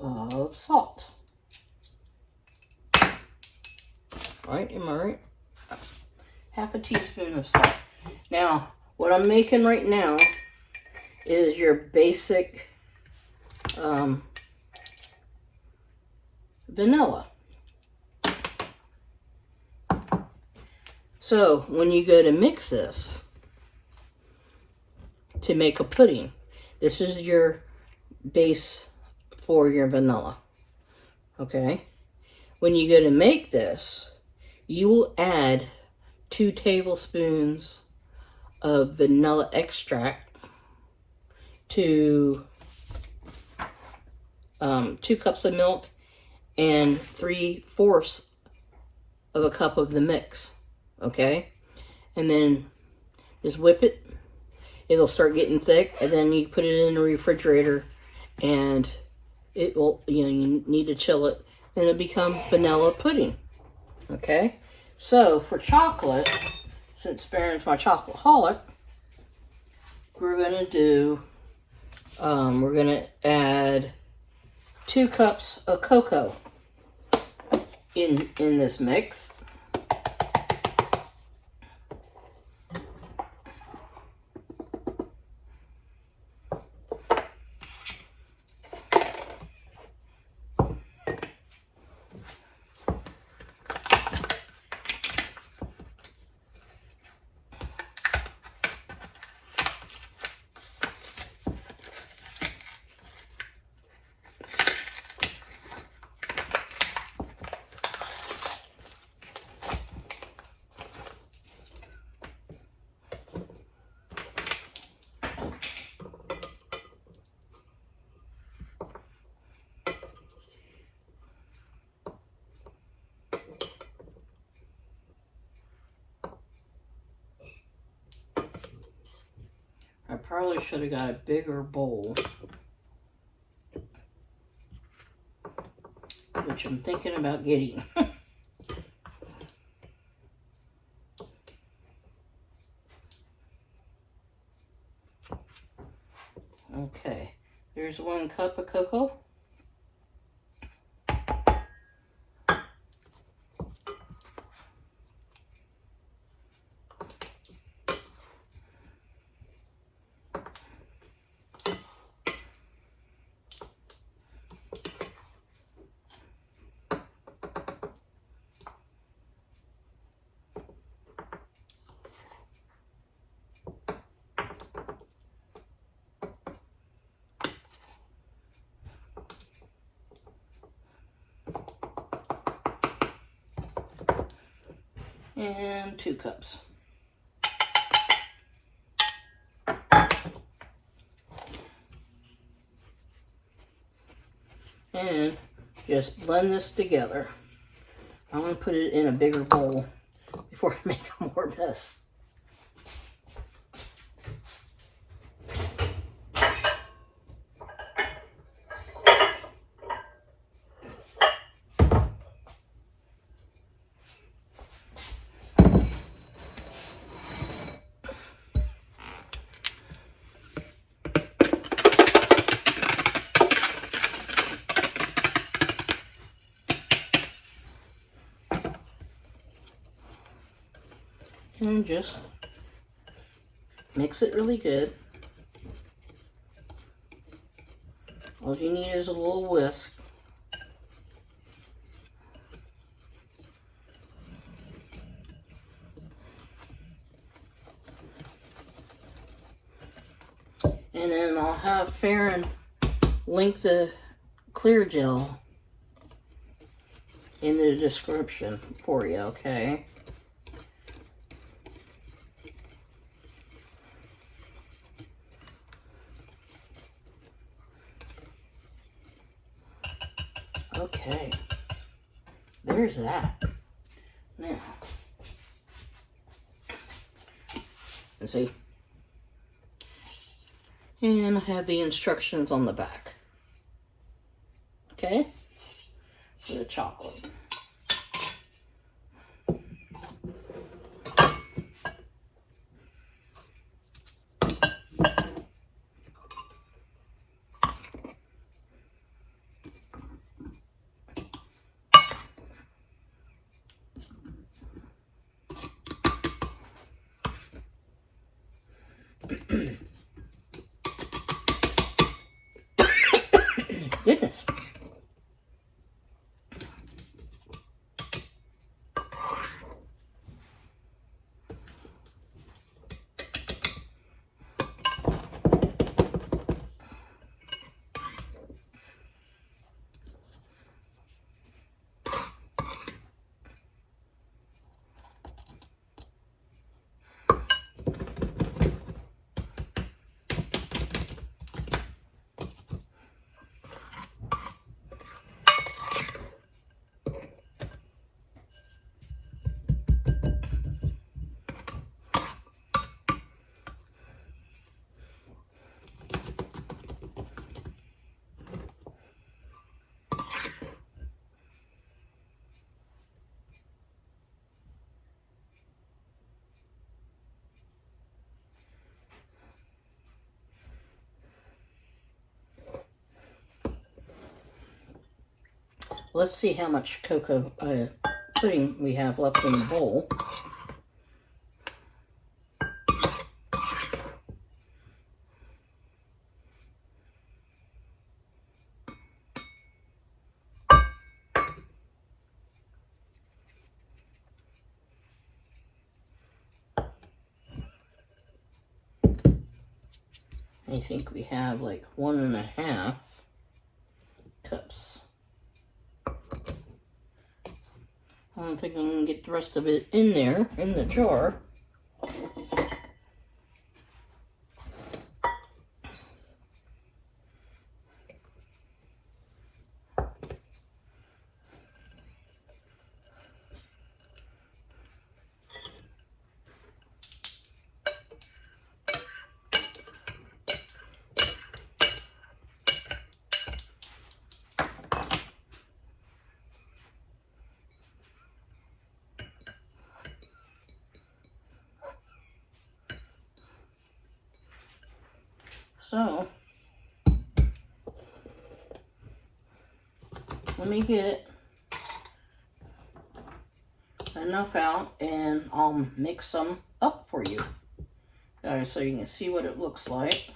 of salt. Right, am I right? Half a teaspoon of salt. Now, what I'm making right now is your basic vanilla. So, when you go to mix this to make a pudding, this is your base for your vanilla. Okay? When you go to make this, you will add 2 tablespoons of vanilla extract to 2 cups of milk and 3/4 of a cup of the mix. Okay? And then just whip it. It'll start getting thick, and then you put it in the refrigerator, and it will, you need to chill it, and it'll become vanilla pudding. Okay? So, for chocolate, since Farron's my chocoholic, we're going to do, we're going to add 2 cups of cocoa in this mix. I probably should have got a bigger bowl, which I'm thinking about getting. Okay, there's 1 cup of cocoa. And 2 cups. And just blend this together. I'm going to put it in a bigger bowl before I make more mess. And just mix it really good. All you need is a little whisk. And then I'll have Farron link the clear gel in the description for you, okay? Okay, there's that. Now, and see, and I have the instructions on the back. Okay, for the chocolate. Goodness. Let's see how much cocoa pudding we have left in the bowl. I think we have like 1.5 cups. I don't think I'm going to get the rest of it in there, in the jar. So, let me get enough out and I'll mix some up for you guys so you can see what it looks like.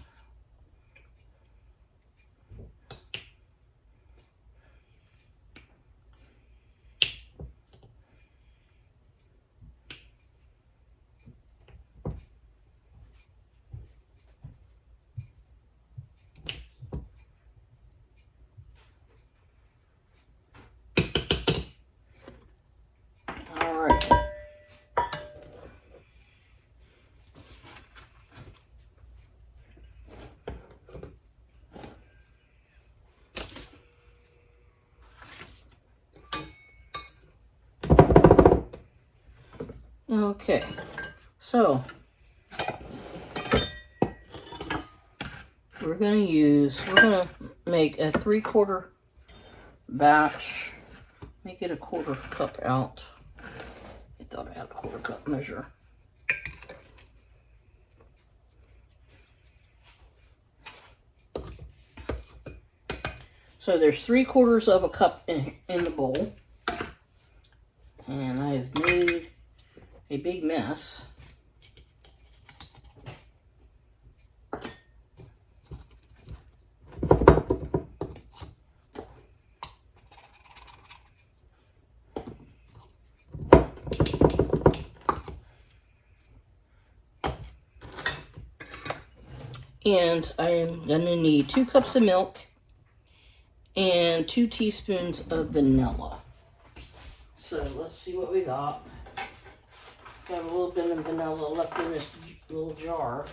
Okay, so we're gonna make a 3/4 batch, make it a 1/4 cup out. I thought I had a 1/4 cup measure. So there's 3/4 of a cup in the bowl, and I've made a big mess. And I'm gonna need 2 cups of milk and 2 teaspoons of vanilla. So let's see what we got. Got a little bit of vanilla left in this little jar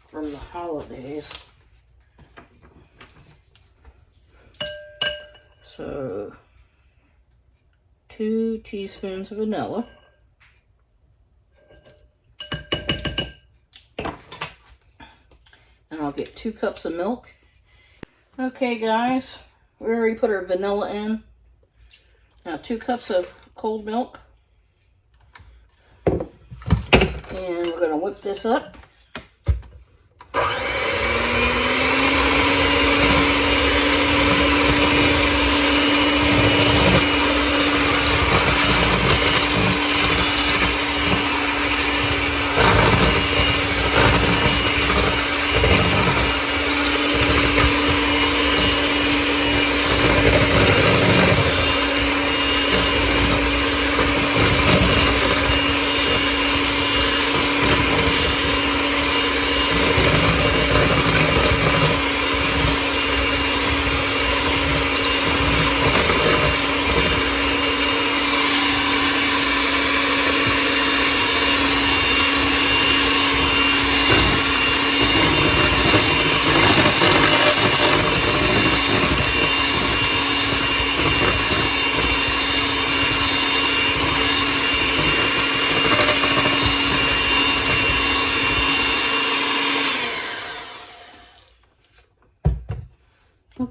from the holidays. So 2 teaspoons of vanilla. And I'll get 2 cups of milk. Okay guys, we already put our vanilla in. Now 2 cups of cold milk. And we're going to whip this up.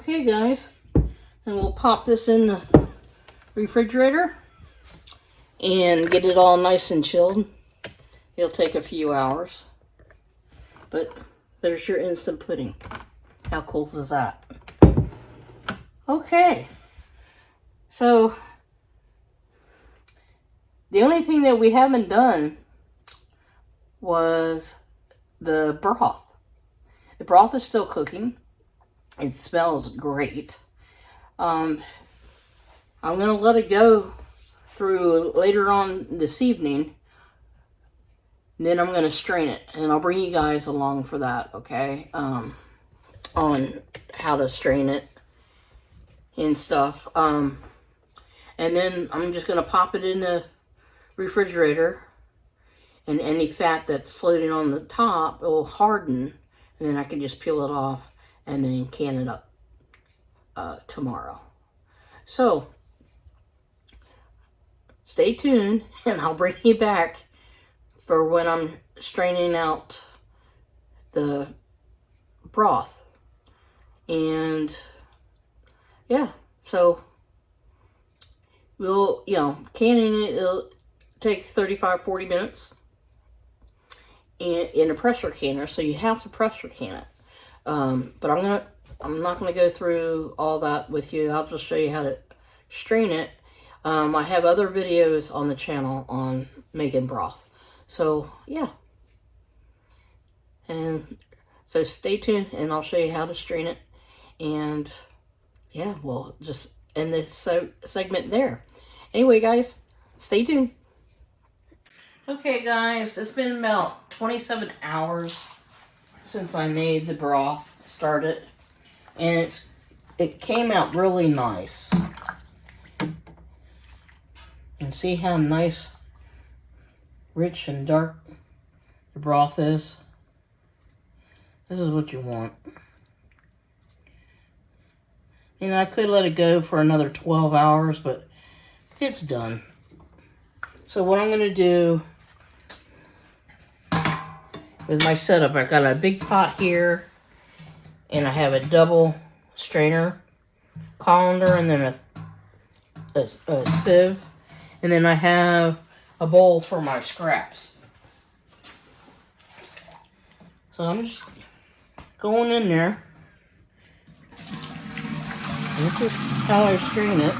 Okay, guys, and we'll pop this in the refrigerator and get it all nice and chilled. It'll take a few hours, but there's your instant pudding. How cool is that? Okay, so the only thing that we haven't done was the broth. The broth is still cooking. It smells great. I'm going to let it go through later on this evening. Then I'm going to strain it. And I'll bring you guys along for that, okay? On how to strain it and stuff. And then I'm just going to pop it in the refrigerator. And any fat that's floating on the top, it will harden. And then I can just peel it off and then can it up tomorrow. So, stay tuned and I'll bring you back for when I'm straining out the broth. And yeah, so we'll, canning it, it'll take 35-40 minutes in a pressure canner, so you have to pressure can it. But I'm not gonna go through all that with you. I'll just show you how to strain it. I have other videos on the channel on making broth. So yeah, and so stay tuned, and I'll show you how to strain it. And yeah, we'll just end this segment there. Anyway, guys, stay tuned. Okay, guys, it's been about 27 hours since I made the broth, started, and it came out really nice. And see how nice, rich and dark the broth is? This is what you want. And I could let it go for another 12 hours, but it's done. So what I'm going to do with my setup, I've got a big pot here, and I have a double strainer colander, and then a sieve, and then I have a bowl for my scraps. So I'm just going in there. And this is how I strain it.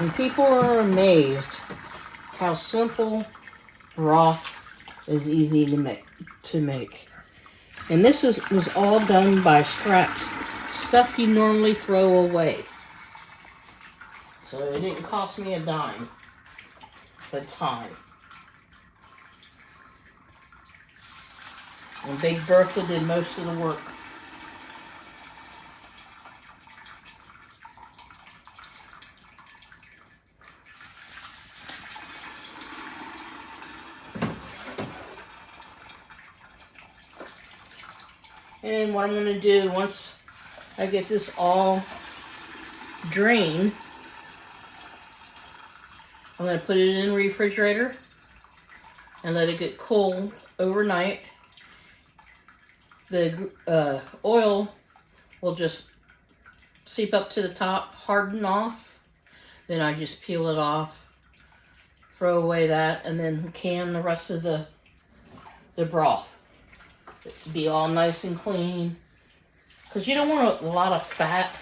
And people are amazed how simple broth is easy to make. And this was all done by scraps, stuff you normally throw away. So it didn't cost me a dime, but time. And Big Bertha did most of the work. And what I'm going to do, once I get this all drained, I'm going to put it in the refrigerator and let it get cold overnight. The oil will just seep up to the top, harden off. Then I just peel it off, throw away that, and then can the rest of the broth. Be all nice and clean, because you don't want a lot of fat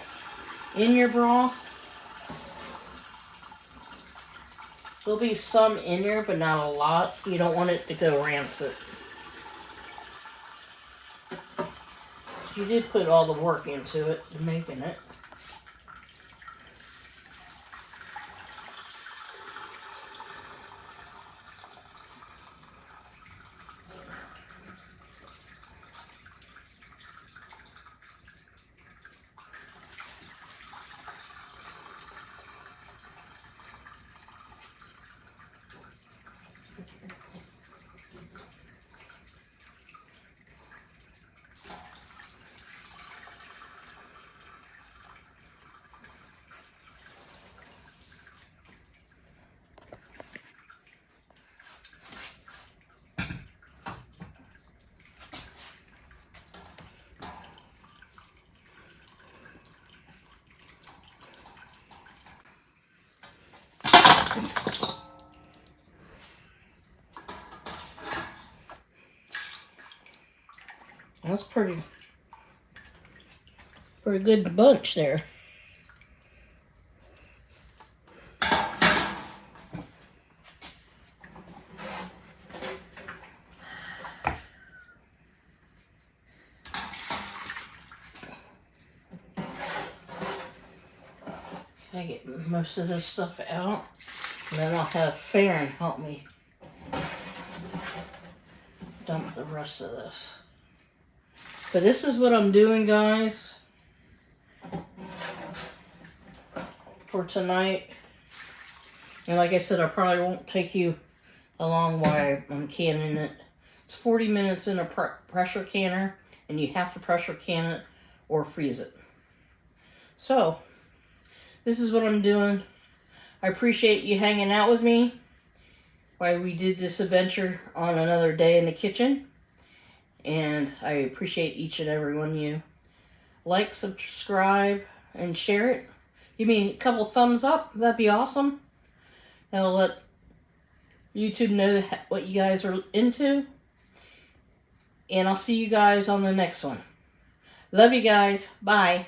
in your broth. There'll be some in there, but not a lot. You don't want it to go rancid. You did put all the work into it, to making it. That's pretty good bunch there. I get most of this stuff out, and then I'll have Farron help me dump the rest of this. But this is what I'm doing, guys, for tonight. And like I said, I probably won't take you along while I'm canning it. It's 40 minutes in a pressure canner, and you have to pressure can it or freeze it. So, this is what I'm doing. I appreciate you hanging out with me while we did this adventure on another day in the kitchen. And I appreciate each and every one of you. Like, subscribe, and share it. Give me a couple thumbs up. That'd be awesome. That'll let YouTube know what you guys are into. And I'll see you guys on the next one. Love you guys. Bye.